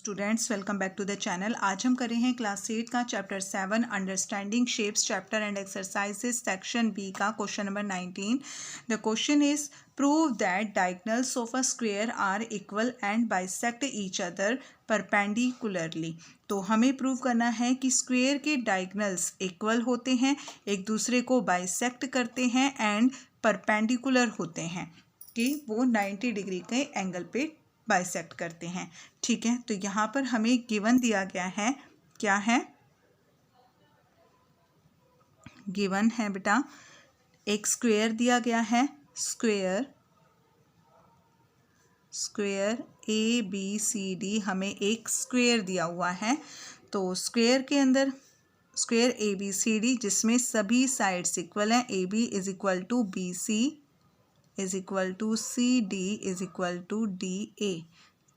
Students welcome back to the channel. आज हम कर रहे हैं क्लास 8 का chapter 7 understanding shapes chapter and exercises section B का question number 19। The question is prove that diagonals of a square are equal and bisect each other perpendicularly. तो हमें prove करना है कि स्क्वायर के डायगोनल्स इक्वल होते हैं, एक दूसरे को बाइसेक्ट करते हैं एंड परपेंडिकुलर होते हैं, कि वो 90 डिग्री के एंगल पे बाइसेक्ट करते हैं। ठीक है, तो यहाँ पर हमें गिवन दिया गया है, क्या है गिवन है बेटा, एक स्क्वायर दिया गया है, square A B C D, हमें एक स्क्वायर दिया हुआ है। तो स्क्वायर के अंदर square A B C D जिसमें सभी साइड्स इक्वल हैं, A B is equal to B C is equal to C D is equal to D A,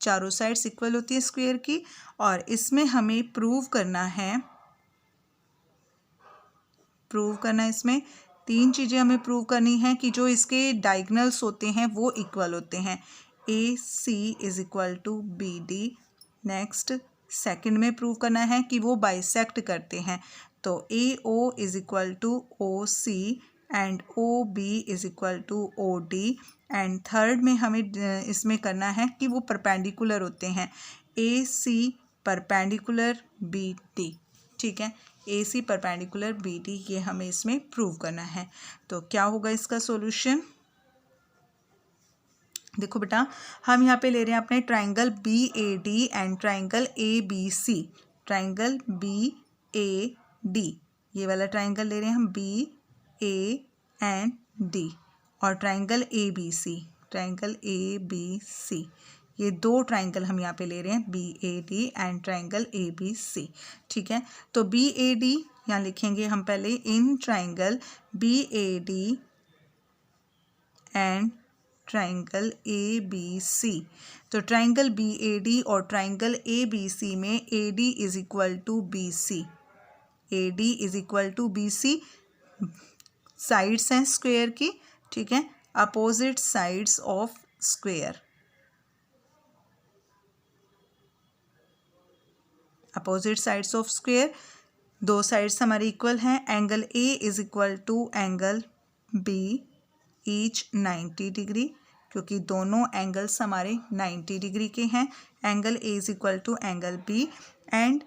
चारों साइड्स इक्वल होती है स्क्वायर की। और इसमें हमें प्रूव करना है इसमें तीन चीज़ें हमें प्रूव करनी है कि जो इसके डायगोनल्स होते हैं वो इक्वल होते हैं। A C is equal to B D. Next second में प्रूव करना है कि वो बाइसेक्ट करते हैं, तो A O is equal to O C and O B is equal to O D. And third में हमें इसमें करना है कि वो परपेंडिकुलर होते हैं, A C perpendicular B D. ठीक है, A C perpendicular B D, ये हमें इसमें प्रूव करना है। तो क्या होगा इसका सॉल्यूशन? देखो बेटा, हम यहाँ पे ले रहे हैं अपने triangle B A D and triangle A B C. Triangle B A D, ये वाला ट्राइंगल ले रहे हैं हम, बी ए एंड डी, और triangle A B C, triangle A B C, ये दो ट्राइंगल हम यहाँ पे ले रहे हैं, B A D and triangle A B C. ठीक है, तो बी ए डी यहाँ लिखेंगे हम पहले, in triangle B A D and triangle A B C. तो ट्राइंगल बी ए डी और ट्राइंगल ए बी सी में A D is equal to B C, A D is equal to B C, sides हैं square की। ठीक है, opposite sides of square, opposite sides of square, दो sides हमारे equal हैं। Angle A is equal to angle B each 90 degree, क्योंकि दोनों angles हमारे 90 डिग्री के हैं। Angle A is equal to angle B and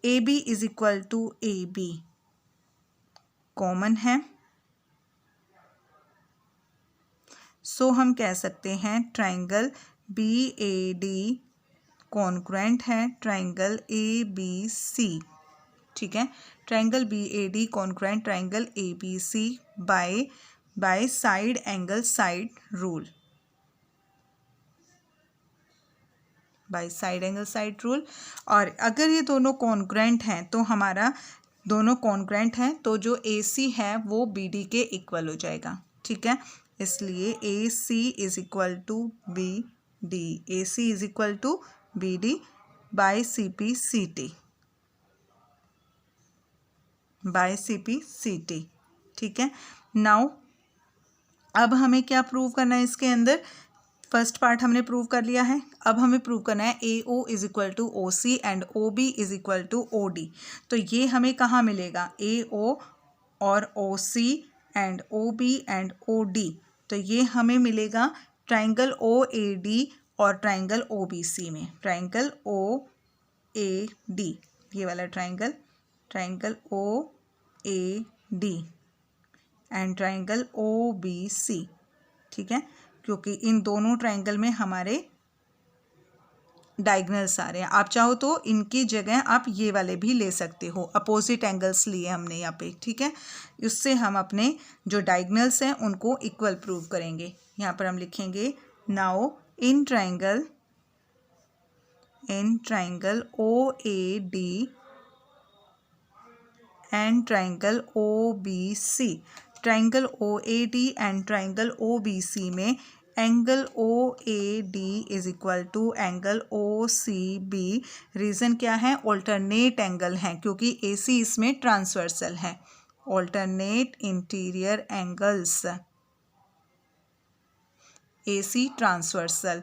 A B is equal to A B, common है। So हम कह सकते हैं triangle B A D congruent है ट्राइंगल ए बी सी। ठीक है, triangle B A D congruent triangle A B C by side angle side rule, by side angle side rule. और अगर ये दोनों कॉन्ग्रुएंट हैं तो हमारा दोनों कॉन्ग्रुएंट हैं तो जो ए सी है वो बी डी के इक्वल हो जाएगा। ठीक है, इसलिए A C is equal to B D, A C is equal to B D by C P C T, by C P C T. ठीक है, नाउ अब हमें क्या प्रूव करना है इसके अंदर? फर्स्ट पार्ट हमने प्रूव कर लिया है, अब हमें प्रूव करना है A O is equal to O C and O B is equal to O D. तो ये हमें कहाँ मिलेगा? ए ओ और O C and O B and O D. तो ये हमें मिलेगा ट्राइंगल ओ ए डी और ट्राइंगल ओ बी सी में, ट्राइंगल ओ ए डी, ये वाला triangle, triangle O A D and triangle O B C. ठीक है, क्योंकि इन दोनों ट्राइंगल में हमारे डायगोनल्स आ रहे हैं। आप चाहो तो इनकी जगह आप ये वाले भी ले सकते हो, अपोजिट एंगल्स लिए हमने यहाँ पे। ठीक है, उससे हम अपने जो डायगोनल्स हैं उनको इक्वल प्रूव करेंगे। यहाँ पर हम लिखेंगे now in triangle O A D and triangle O B C, triangle O A D and triangle O B C में angle O A D is equal to angle O C B. Reason क्या है? Alternate angle हैं, क्योंकि ए सी इसमें transversal है, alternate interior angles, ए सी transversal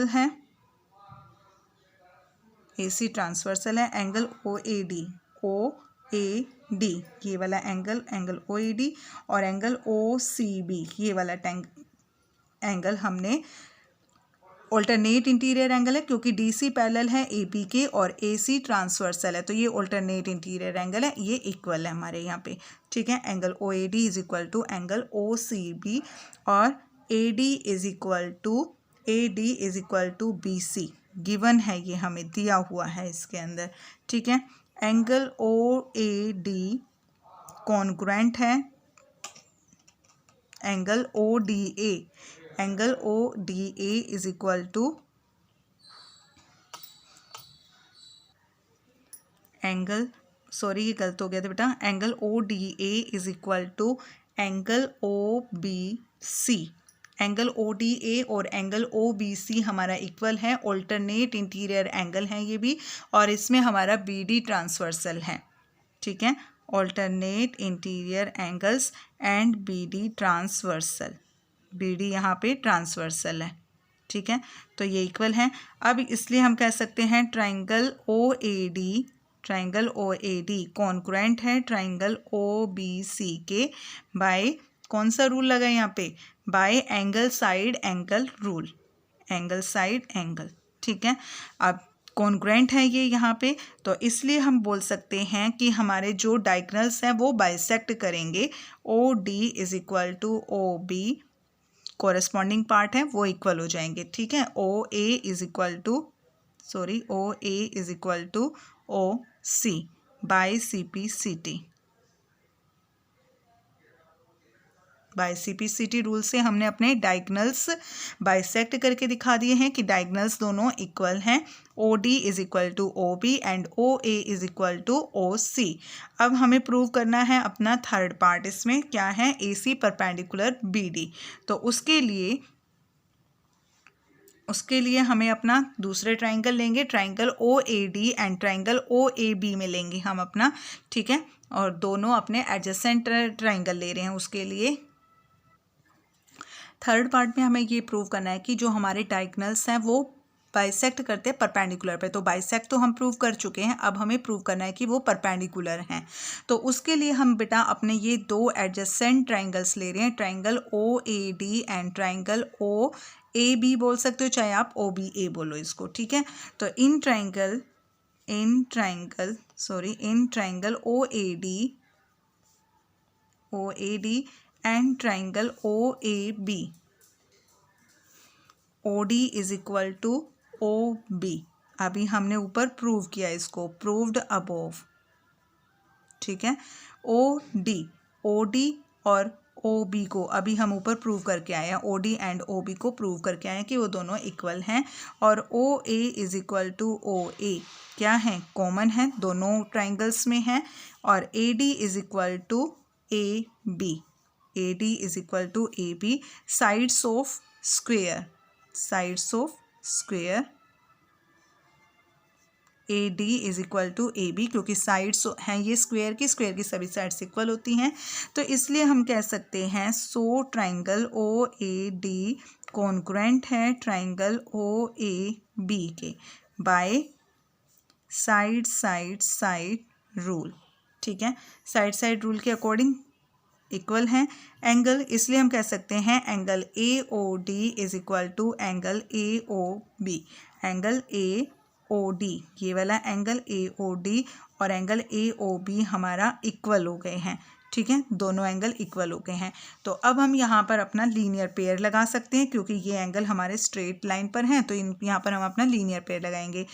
है। AC transversal है। Angle OAD, OAD ये वाला एंगल OAD, और एंगल OCB ये वाला एंगल हमने ऑल्टरनेट इंटीरियर एंगल है, क्योंकि DC पैरेलल है AP के और AC ट्रांसवर्सल है, तो ये ऑल्टरनेट इंटीरियर एंगल है, ये इक्वल है हमारे यहाँ पे। ठीक है, angle OAD is equal to angle OCB और AD is equal to BC given है, ये हमें दिया हुआ है इसके अंदर। ठीक है, एंगल OAD कॉन्ग्रुएंट है angle ODA, angle ODA is equal to angle, sorry ये गलत हो गया था बेटा, angle ODA is equal to angle OBC। Angle ODA और एंगल OBC हमारा इक्वल है, ऑल्टरनेट इंटीरियर एंगल है ये भी, और इसमें हमारा BD ट्रांसवर्सल है। ठीक है, alternate interior angles and BD transversal, BD यहाँ पे ट्रांसवर्सल है। ठीक है, तो ये इक्वल है। अब इसलिए हम कह सकते हैं ट्राइंगल OAD कॉन्ग्रुएंट है ट्राइंगल OBC के बाय कौन सा रूल लगा यहाँ पे, bye angle side angle rule, angle side angle. ठीक है, अब कॉन्ग्रुएंट है ये यहाँ पे, तो इसलिए हम बोल सकते हैं कि हमारे जो डायगोनल्स हैं वो बाइसेक्ट करेंगे। OD is equal to OB, corresponding part है वो इक्वल हो जाएंगे। ठीक है, OA is equal to OC by CP/CT rule से हमने अपने डायगोनल्स बाइसेक्ट करके दिखा दिए हैं कि डायगोनल्स दोनों इक्वल हैं। OD is equal to OB and OA is equal to OC। अब हमें प्रूव करना है अपना थर्ड पार्ट, इसमें क्या है, AC परपेंडिकुलर BD। तो उसके लिए हमें अपना दूसरे ट्राइंगल लेंगे, triangle OAD and triangle OAB में लेंगे हम अपना। ठीक है, और दोनों अपने एडजेसेंट ट्राइंगल ले रहे हैं। उसके लिए थर्ड पार्ट में हमें ये प्रूव करना है कि जो हमारे डायगोनल्स हैं वो बाइसेक्ट करते हैं परपेंडिकुलर पे। तो बाइसेक्ट तो हम प्रूव कर चुके हैं, अब हमें प्रूव करना है कि वो परपेंडिकुलर हैं। तो उसके लिए हम बेटा अपने ये दो एडजेसेंट ट्राइंगल्स ले रहे हैं, triangle OAD and triangle OAB बोल सकते हो, चाहे आप OBA बोलो इसको। ठीक है, तो in triangle OAD and triangle OAB, OD is equal to OB। अभी हमने ऊपर प्रूव किया इसको, प्रूव्ड अबोव। ठीक है, OD और OB को अभी हम ऊपर प्रूव करके आए हैं, OD एंड OB को प्रूव करके आए हैं कि वो दोनों इक्वल हैं। और OA is equal to OA क्या है, कॉमन है, दोनों ट्राइंगल्स में है। और AD is equal to AB, AD is equal to AB, sides of square AD is equal to AB, क्योंकि साइड्स हैं ये स्क्वेयर की सभी साइड्स इक्वल होती हैं। तो इसलिए हम कह सकते हैं सो ट्राइंगल OAD कॉन्ग्रुएंट है ट्राइंगल OAB के बाय साइड रूल। ठीक है, साइड रूल के अकॉर्डिंग इक्वल हैं एंगल, इसलिए हम कह सकते हैं angle AOD is equal to angle AOB। Angle AOD ये वाला एंगल AOD और एंगल AOB हमारा इक्वल हो गए हैं। ठीक है, दोनों एंगल इक्वल हो गए हैं। तो अब हम यहाँ पर अपना लीनियर पेयर लगा सकते हैं, क्योंकि ये एंगल हमारे स्ट्रेट लाइन पर हैं, तो यहाँ पर हम अपना लीनियर पेयर लगाएंगे।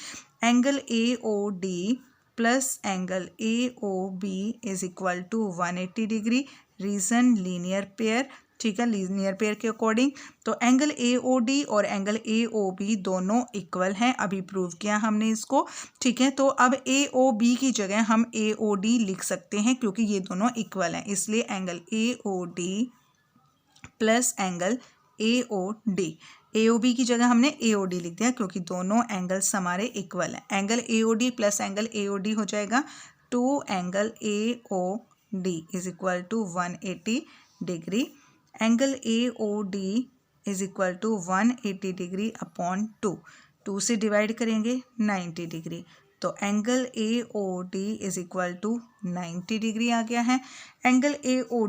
Angle AOD plus angle AOB is equal to 180 degree, reason linear pair. ठीक है, लीनियर पेयर के अकॉर्डिंग तो एंगल AOD और एंगल AOB दोनों इक्वल हैं, अभी प्रूव किया हमने इसको। ठीक है, तो अब AOB की जगह हम AOD लिख सकते हैं, क्योंकि ये दोनों इक्वल हैं, इसलिए angle AOD plus angle AOB की जगह हमने AOD लिख दिया, क्योंकि दोनों एंगल्स हमारे इक्वल हैं। Angle AOD plus angle AOD हो जाएगा 2 angle AOD is equal to 180 degree. Angle AOD is equal to 180 degree upon 2। 2 से डिवाइड करेंगे 90 डिग्री, तो angle A O D is equal to 90 degree आ गया है। एंगल ए ओ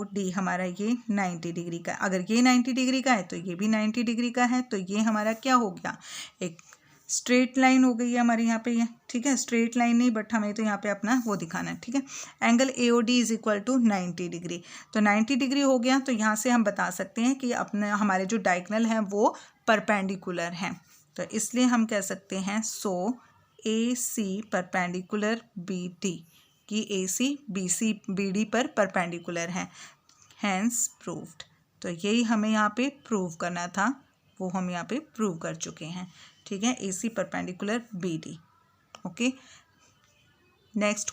डी हमारा ये 90 डिग्री का, अगर ये 90 डिग्री का है तो ये भी 90 डिग्री का है, तो ये हमारा क्या हो गया, एक स्ट्रेट लाइन हो गई है हमारे यहाँ पे ये, ठीक है। स्ट्रेट लाइन नहीं, बट हमें तो यहाँ पे अपना वो दिखाना है, ठीक है। Angle A O D is equal to 90 degree, तो 90 डिग्री हो गया, तो यहाँ से हम बता सकते हैं कि अपने हमारे जो डायगोनल हैं वो परपेंडिकुलर हैं, तो इसलिए हम कह सकते हैं so A C perpendicular B D, कि A C B C B D पर परपेंडिकुलर है, हैंस प्रूव्ड। तो यही हमें यहाँ पे प्रूव करना था, वो हम यहाँ पे प्रूव कर चुके हैं, ठीक है। A C perpendicular B D. Okay, next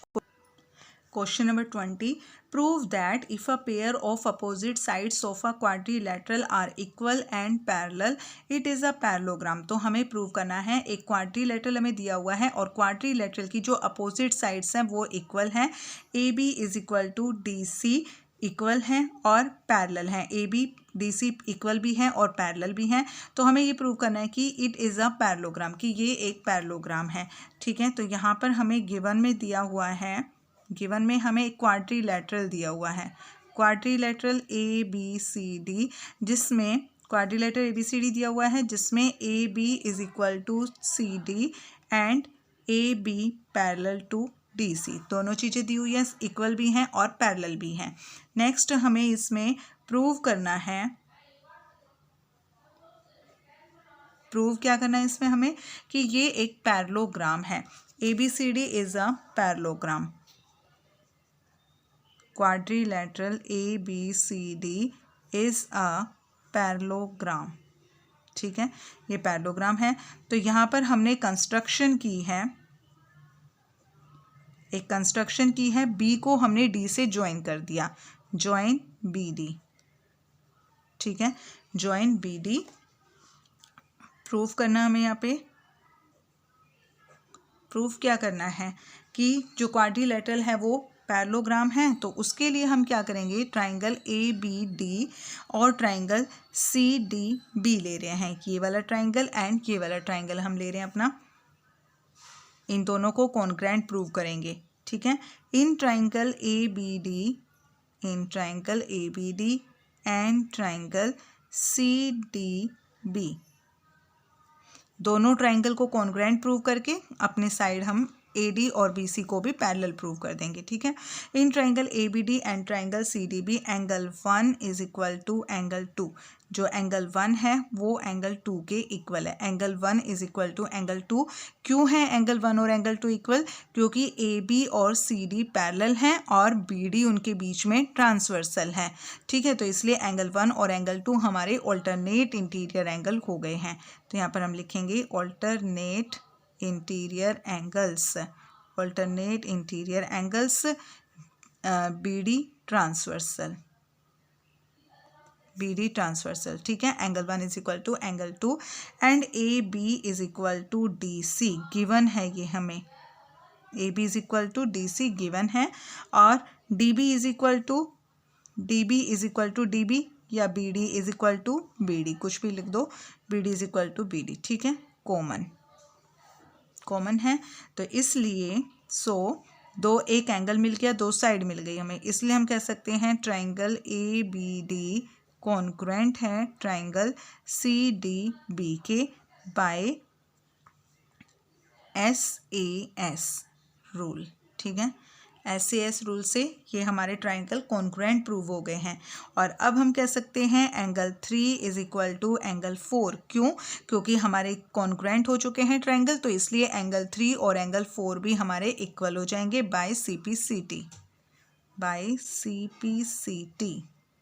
question number 20, prove that if a pair of opposite sides of a quadrilateral are equal and parallel it is a parallelogram. तो हमें प्रूव करना है, एक क्वाड्रिलेटरल हमें दिया हुआ है और क्वाड्रिलेटरल की जो अपोजिट साइड्स हैं वो इक्वल हैं, A B is equal to D C equal हैं और पैरेलल हैं, A B D C equal भी हैं और पैरेलल भी हैं। तो हमें ये प्रूव करना है कि इट इज़ अ पैरेललोग्राम, कि ये एक पैरेललोग्राम है, ठीक है। तो यहाँ पर हमें गिवन में दिया हुआ है, गिवन में हमें एक क्वाड्रिलेटरल दिया हुआ है, quadrilateral A B C D, जिसमें quadrilateral A B C D दिया हुआ है, जिसमें A B is equal to C D and A B parallel to D C, दोनों चीज़ें दी हुई है, इक्वल भी हैं और पैरेलल भी हैं। नेक्स्ट हमें इसमें प्रूव करना है, प्रूव क्या करना है इसमें हमें, कि ये एक पैरेललोग्राम है, A B C D is a parallelogram, quadrilateral A B C D is a parallelogram, ठीक है, ये पैरेललोग्राम है। तो यहाँ पर हमने कंस्ट्रक्शन की है, एक कंस्ट्रक्शन की है, बी को हमने डी से ज्वाइन कर दिया, ज्वाइन बी डी, ठीक है, ज्वाइन बी डी। प्रूफ करना हमें यहाँ पे, प्रूफ क्या करना है कि जो क्वाड्रिलेटरल है वो पैरेललोग्राम है, तो उसके लिए हम क्या करेंगे, ट्राइंगल ए बी डी और ट्राइंगल सी डी बी ले रहे हैं, ये वाला ट्राइंगल एंड ये वाला ट्राइंगल हम ले रहे हैं अपना, इन दोनों को कॉन्ग्रुएंट प्रूव करेंगे, ठीक है। In triangle A B D, in triangle A B D and triangle C D B, दोनों ट्राइंगल को कॉन्ग्रुएंट प्रूव करके अपने साइड हम ए डी और बी सी को भी पैरेलल प्रूव कर देंगे, ठीक है। In triangle A B D and triangle C D B angle 1 is equal to angle 2, जो एंगल 1 है वो एंगल 2 के इक्वल है, angle 1 is equal to angle 2। क्यों है एंगल 1 और एंगल 2 इक्वल, क्योंकि ए बी और सी डी पैरेलल हैं और बी डी उनके बीच में ट्रांसवर्सल है, ठीक है। तो इसलिए एंगल 1 और एंगल 2 हमारे ऑल्टरनेट इंटीरियर एंगल हो गए हैं। तो यहाँ पर हम लिखेंगे alternate interior angles, alternate interior angles B D transversal, B D transversal, ठीक है। Angle 1 is equal to angle 2 and A B is equal to D C, given है ये हमें, A B is equal to D C given है, और D B is equal to, D B is equal to D B या B D is equal to B D, कुछ भी लिख दो, B D is equal to B D, ठीक है, common है। तो इसलिए दो एक एंगल मिल गया, दो साइड मिल गई हमें, इसलिए हम कह सकते हैं triangle A B D congruent है ट्राइंगल सी डी बी के बाय SAS रूल, ठीक है। SAS रूल से ये हमारे ट्राइंगल कॉन्ग्रुएंट प्रूव हो गए हैं। और अब हम कह सकते हैं angle 3 is equal to angle 4, क्यों, क्योंकि हमारे कॉन्ग्रुएंट हो चुके हैं ट्राइंगल, तो इसलिए एंगल 3 और एंगल 4 भी हमारे इक्वल हो जाएंगे बाय CPCT, बाय CPCT,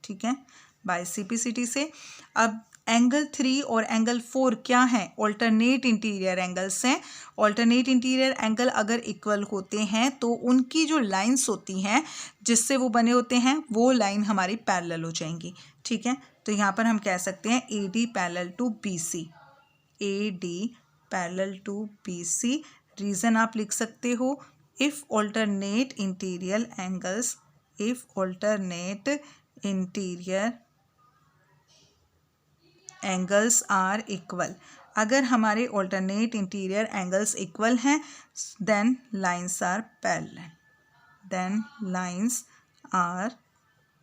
ठीक है, बाय CPCT से। अब एंगल 3 और एंगल 4 क्या है, ऑल्टरनेट इंटीरियर एंगल्स हैं। ऑल्टरनेट इंटीरियर एंगल अगर इक्वल होते हैं तो उनकी जो लाइंस होती हैं जिससे वो बने होते हैं वो लाइन हमारी पैरेलल हो जाएंगी, ठीक है। तो यहाँ पर हम कह सकते हैं AD parallel to BC, AD parallel to BC। Reason आप लिख सकते हो, if alternate interior angles, if alternate interior angles are equal, अगर हमारे ऑल्टरनेट इंटीरियर एंगल्स इक्वल हैं देन लाइंस आर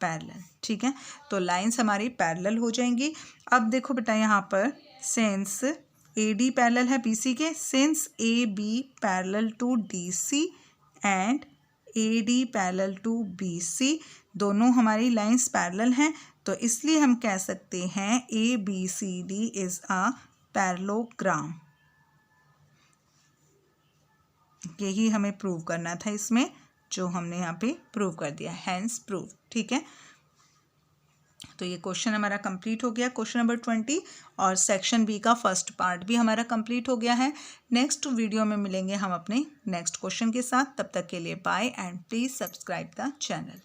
पैरेलल, ठीक है। तो लाइंस हमारी पैरेलल हो जाएंगी। अब देखो बेटा यहाँ पर सिंस ए डी पैरेलल है बी सी के, since A B parallel to D C and A D parallel to B C, दोनों हमारी लाइंस पैरेलल हैं, तो इसलिए हम कह सकते हैं A B C D is a parallelogram. यही हमें प्रूव करना था इसमें, जो हमने यहाँ पे प्रूव कर दिया, हैंस प्रूव, ठीक है। तो ये क्वेश्चन हमारा कंप्लीट हो गया, क्वेश्चन नंबर 20, और सेक्शन बी का फर्स्ट पार्ट भी हमारा कंप्लीट हो गया है। नेक्स्ट वीडियो में मिलेंगे हम अपने नेक्स्ट क्वेश्चन के साथ। तब तक के लिए bye and please subscribe the channel.